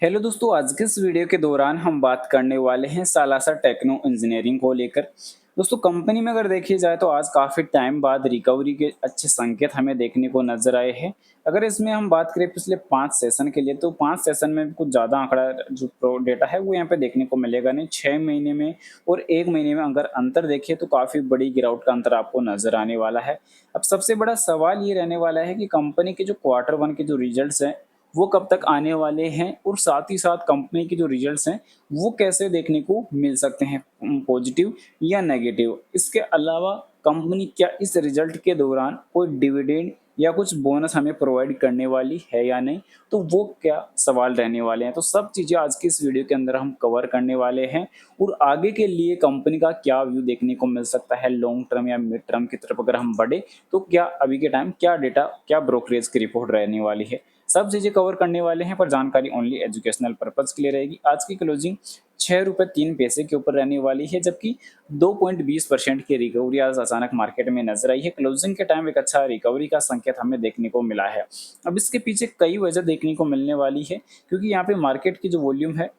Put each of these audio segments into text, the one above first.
Hello दोस्तों, आज के इस वीडियो के दौरान हम बात करने वाले हैं सालासा टेक्नो इंजीनियरिंग को लेकर। दोस्तों, कंपनी में अगर देखी जाए तो आज काफ़ी टाइम बाद रिकवरी के अच्छे संकेत हमें देखने को नजर आए हैं। अगर इसमें हम बात करें पिछले 5 सेशन के लिए, तो 5 सेशन में कुछ ज़्यादा आंकड़ा जो प्रो डेटा है वो यहाँ पे देखने को मिलेगा नहीं। 6 महीने में और 1 महीने में अगर अंतर देखिए तो काफ़ी बड़ी गिरावट का अंतर आपको नजर आने वाला है। अब सबसे बड़ा सवाल ये रहने वाला है कि कंपनी के जो क्वार्टर 1 के जो रिजल्ट्स हैं वो कब तक आने वाले हैं, और साथ ही साथ कंपनी के जो रिजल्ट्स हैं वो कैसे देखने को मिल सकते हैं, पॉजिटिव या नेगेटिव। इसके अलावा कंपनी क्या इस रिजल्ट के दौरान कोई डिविडेंड या कुछ बोनस हमें प्रोवाइड करने वाली है या नहीं, तो वो क्या सवाल रहने वाले हैं। तो सब चीज़ें आज की इस वीडियो के अंदर हम कवर करने वाले हैं, और आगे के लिए कंपनी का क्या व्यू देखने को मिल सकता है लॉन्ग टर्म या मिड टर्म की तरफ अगर हम बढ़े, तो क्या अभी के टाइम क्या डेटा, क्या ब्रोकरेज की रिपोर्ट रहने वाली है, सब चीज़ें कवर करने वाले हैं। पर जानकारी ओनली एजुकेशनल पर्पज के लिए रहेगी। आज की क्लोजिंग 6 रुपये 3 पैसे के ऊपर रहने वाली है, जबकि 2.20% की रिकवरी आज अचानक मार्केट में नजर आई है। क्लोजिंग के टाइम एक अच्छा रिकवरी का संकेत हमें देखने को मिला है। अब इसके पीछे कई वजह देखने को मिलने वाली है, क्योंकि यहाँ पे मार्केट की जो वॉल्यूम है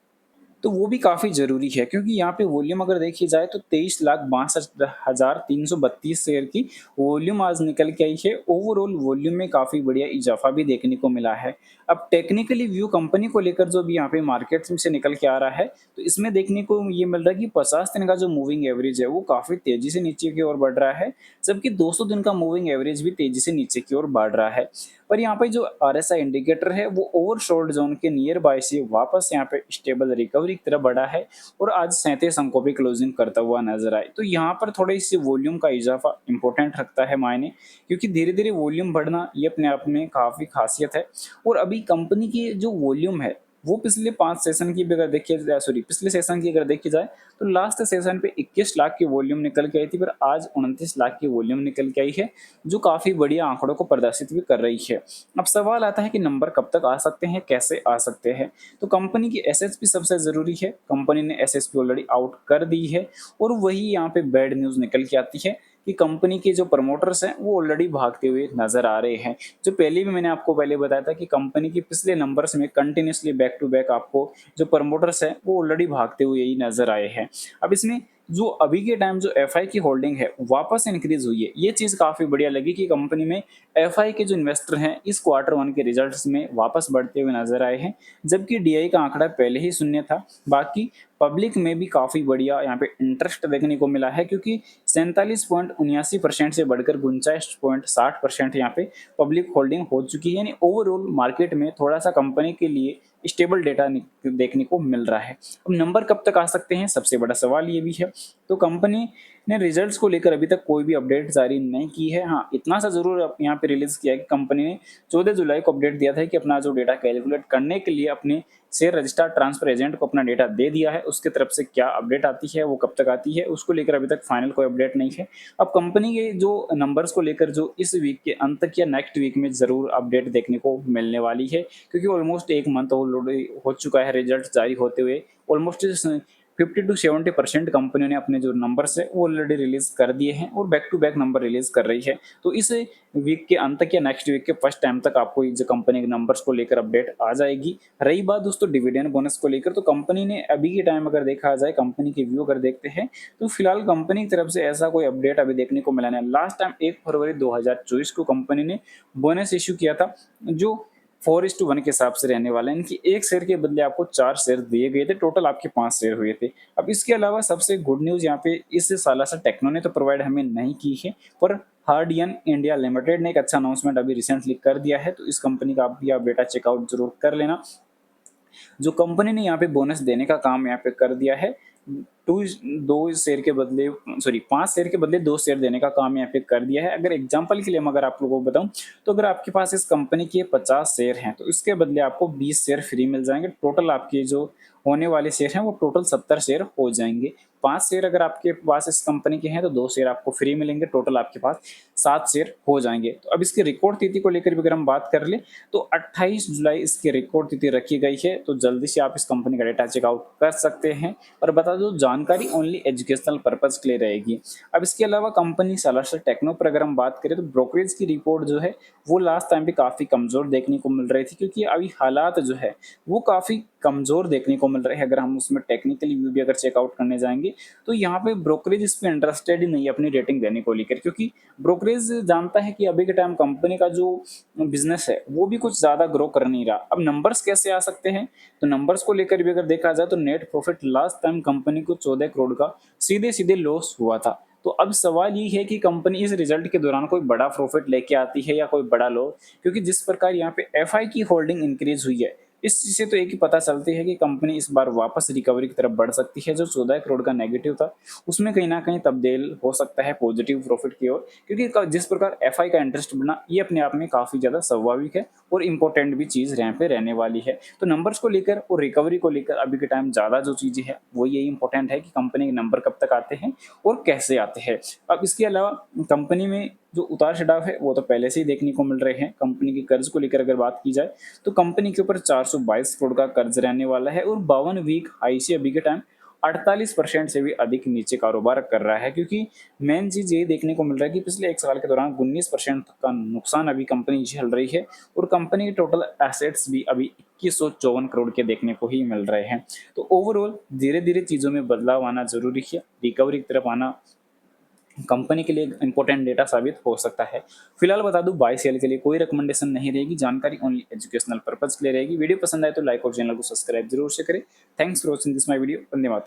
तो वो भी काफ़ी ज़रूरी है, क्योंकि यहाँ पे वॉल्यूम अगर देखी जाए तो 23,62,332 शेयर की वॉल्यूम आज निकल के आई है। ओवरऑल वॉल्यूम में काफ़ी बढ़िया इजाफा भी देखने को मिला है। अब टेक्निकली व्यू कंपनी को लेकर जो भी यहाँ पे मार्केट से निकल के आ रहा है, तो इसमें देखने को ये मिल रहा है कि 50 दिन का जो मूविंग एवरेज है वो काफ़ी तेज़ी से नीचे की ओर बढ़ रहा है, जबकि 200 दिन का मूविंग एवरेज भी तेज़ी से नीचे की ओर बढ़ रहा है। पर यहाँ पे जो आरएसआई इंडिकेटर है वो ओवरशोल्ड जोन के नियर बाय से वापस यहाँ पे स्टेबल रिकवरी की तरफ बढ़ा है, और आज 37 अंकों पे क्लोजिंग करता हुआ नजर आए। तो यहाँ पर थोड़ी सी वॉल्यूम का इजाफा इंपॉर्टेंट रखता है मायने, क्योंकि धीरे धीरे वॉल्यूम बढ़ना ये अपने आप में काफ़ी खासियत है। और अभी कंपनी की जो वॉल्यूम है वो पिछले 5 सेशन की भी अगर देखी जाए, सॉरी पिछले सेशन की अगर देखी जाए, तो लास्ट सेशन पे 21 लाख की वॉल्यूम निकल के आई थी, पर आज 29 लाख की वॉल्यूम निकल के आई है, जो काफ़ी बढ़िया आंकड़ों को प्रदर्शित भी कर रही है। अब सवाल आता है कि नंबर कब तक आ सकते हैं, कैसे आ सकते हैं। तो कंपनी की एसएसपी सबसे ज़रूरी है। कंपनी ने एसएसपी ऑलरेडी आउट कर दी है, और वही यहाँ पे बैड न्यूज़ निकल के आती है कि कंपनी के जो प्रमोटर्स हैं वो ऑलरेडी भागते हुए नजर आ रहे हैं। जो पहले भी मैंने आपको पहले बताया था कि कंपनी की पिछले नंबर्स में कंटिन्यूसली बैक टू बैक आपको जो प्रमोटर्स हैं वो ऑलरेडी भागते हुए ही नजर आए हैं। अब इसमें जो अभी के टाइम जो एफआई की होल्डिंग है वापस इंक्रीज हुई है, ये चीज़ काफ़ी बढ़िया लगी कि कंपनी में एफआई के जो इन्वेस्टर हैं इस क्वार्टर 1 के रिजल्ट्स में वापस बढ़ते हुए नजर आए हैं, जबकि डीआई का आंकड़ा पहले ही शून्य था। बाकी पब्लिक में भी काफ़ी बढ़िया यहाँ पे इंटरेस्ट देखने को मिला है, क्योंकि 47.79% से बढ़कर 49.60% यहाँ पे पब्लिक होल्डिंग हो चुकी है। यानी ओवरऑल मार्केट में थोड़ा सा कंपनी के लिए स्टेबल डेटा देखने को मिल रहा है। अब नंबर कब तक आ सकते हैं, सबसे बड़ा सवाल ये भी है। तो कंपनी ने रिजल्ट्स को लेकर अभी तक कोई भी अपडेट जारी नहीं की है। हाँ, इतना सा जरूर यहाँ पे रिलीज किया है कि कंपनी ने 14 जुलाई को अपडेट दिया था कि अपना जो डेटा कैलकुलेट करने के लिए अपने शेयर रजिस्ट्रार ट्रांसफर एजेंट को अपना डेटा दे दिया है। उसके तरफ से क्या अपडेट आती है, वो कब तक आती है, उसको लेकर अभी तक फाइनल कोई अपडेट नहीं है। अब कंपनी के जो नंबर्स को लेकर जो इस वीक के अंत तक या नेक्स्ट वीक में जरूर अपडेट देखने को मिलने वाली है, क्योंकि ऑलमोस्ट एक मंथ हो चुका है रिजल्ट जारी होते हुए। ऑलमोस्ट 50 to 70% कंपनी ने अपने जो नंबर्स है वो ऑलरेडी रिलीज कर दिए हैं, और back to back number release कर रही है। तो इस वीक के अंत तक या नेक्स्ट वीक के फर्स्ट टाइम तक आपको जो कंपनी के नंबर्स को लेकर अपडेट आ जाएगी। रही बात दोस्तों डिविडेंड बोनस को लेकर, तो कंपनी ने अभी के टाइम अगर देखा जाए, कंपनी के व्यू अगर देखते हैं, तो फिलहाल कंपनी की तरफ से ऐसा कोई अपडेट अभी देखने को मिला नहीं। लास्ट टाइम 1 फरवरी 2024 को कंपनी ने बोनस इश्यू किया था, जो 4:1 के हिसाब से रहने वाला है। इनकी एक शेयर के बदले आपको 4 शेयर दिए गए थे, टोटल आपके 5 शेयर हुए थे। अब इसके अलावा सबसे गुड न्यूज़ यहाँ पे इस सालासा टेक्नो ने तो प्रोवाइड हमें नहीं की है, पर हार्डियन इंडिया लिमिटेड ने एक अच्छा अनाउंसमेंट अभी रिसेंटली कर दिया है। तो इस कंपनी का आप भी आप बेटा चेकआउट जरूर कर लेना। जो कंपनी ने यहाँ पे बोनस देने का काम यहाँ पे कर दिया है, टू दो शेयर के बदले, सॉरी 5 शेयर के बदले 2 शेयर देने का काम यहाँ पे कर दिया है। अगर एग्जांपल के लिए मैं अगर आप लोगों को बताऊं, तो अगर आपके पास इस कंपनी के 50 शेयर हैं तो इसके बदले आपको 20 शेयर फ्री मिल जाएंगे। टोटल आपके जो होने वाले शेयर हैं वो टोटल 70 शेयर हो जाएंगे। 5 शेयर अगर आपके पास इस कंपनी के हैं तो 2 शेयर आपको फ्री मिलेंगे, टोटल आपके पास 7 शेयर हो जाएँगे। तो अब इसकी रिकॉर्ड तिथि को लेकर भी अगर हम बात कर लें तो 28 जुलाई इसकी रिकॉर्ड तिथि रखी गई है, तो जल्दी से आप इस कंपनी का डेटा चेकआउट कर सकते हैं। और बता दूँ जानकारी ओनली एजुकेशनल पर्पज़ के लिए रहेगी। अब इसके अलावा कंपनी सलाशा टेक्नो पर अगर हम बात करें तो ब्रोकरेज की रिपोर्ट जो है वो लास्ट टाइम पे काफ़ी कमज़ोर देखने को मिल रही थी, क्योंकि अभी हालात जो है वो काफ़ी कमज़ोर देखने को मिल रहे हैं। अगर हम उसमें टेक्निकली व्यू भी अगर चेकआउट करने जाएँगे तो यहाँ पे ब्रोकरेज इस पे इंटरेस्टेड ही नहीं है अपनी रेटिंग देने को लेकर, क्योंकि ब्रोकरेज जानता है कि अभी के टाइम कंपनी का जो बिज़नेस है वो भी कुछ ज़्यादा ग्रो कर नहीं रहा। अब नंबर्स कैसे आ सकते हैं? तो नंबर्स को लेकर भी अगर देखा जाए तो net profit last time company को 14 करोड़ का सीधे-सीधे लॉस हुआ था। तो अब सवाल ये है कि कंपनी इस रिजल्ट के दौरान कोई बड़ा प्रॉफिट लेके आती है या कोई बड़ा लॉस, क्योंकि जिस प्रकार यहाँ पे एफआई की होल्डिंग इंक्रीज हुई है, इस चीज़ से तो एक ही पता चलती है कि कंपनी इस बार वापस रिकवरी की तरफ बढ़ सकती है। जो 14 करोड़ का नेगेटिव था उसमें कहीं न कहीं तब्दील हो सकता है पॉजिटिव प्रॉफिट की ओर, क्योंकि जिस प्रकार एफआई का इंटरेस्ट बढ़ना ये अपने आप में काफ़ी ज़्यादा स्वाभाविक है और इम्पोर्टेंट भी चीज़ यहाँ पे रहने वाली है। तो नंबर्स को लेकर और रिकवरी को लेकर अभी के टाइम ज़्यादा जो चीज़ें हैं वो यही इंपॉर्टेंट है कि कंपनी के नंबर कब तक आते हैं और कैसे आते हैं। अब इसके अलावा कंपनी में जो उतार-चढ़ाव है वो तो पहले से ही देखने को मिल रहे हैं। कंपनी के कर्ज को लेकर अगर बात की जाए तो कंपनी के ऊपर 422 करोड़ का कर्ज रहने वाला है और 52 वीक हाई से अभी के टाइम 48% से भी अधिक नीचे कारोबार कर रहा है, क्योंकि मेन चीज़ ये देखने को मिल रहा है कि पिछले 1 साल के दौरान 19% का नुकसान अभी कंपनी झेल रही है और कंपनी के टोटल एसेट्स भी अभी 2154 करोड़ के देखने को ही मिल रहे हैं। तो ओवरऑल धीरे-धीरे चीज़ों में बदलाव आना ज़रूरी है। रिकवरी की तरफ आना कंपनी के लिए इंपॉर्टेंट डेटा साबित हो सकता है। फिलहाल बता दूं बाय सेल के लिए कोई रिकमेंडेशन नहीं रहेगी, जानकारी ओनली एजुकेशनल पर्पज के लिए रहेगी। वीडियो पसंद आए तो लाइक और चैनल को सब्सक्राइब जरूर से करें। Thanks for watching this my video. Vande Mataram.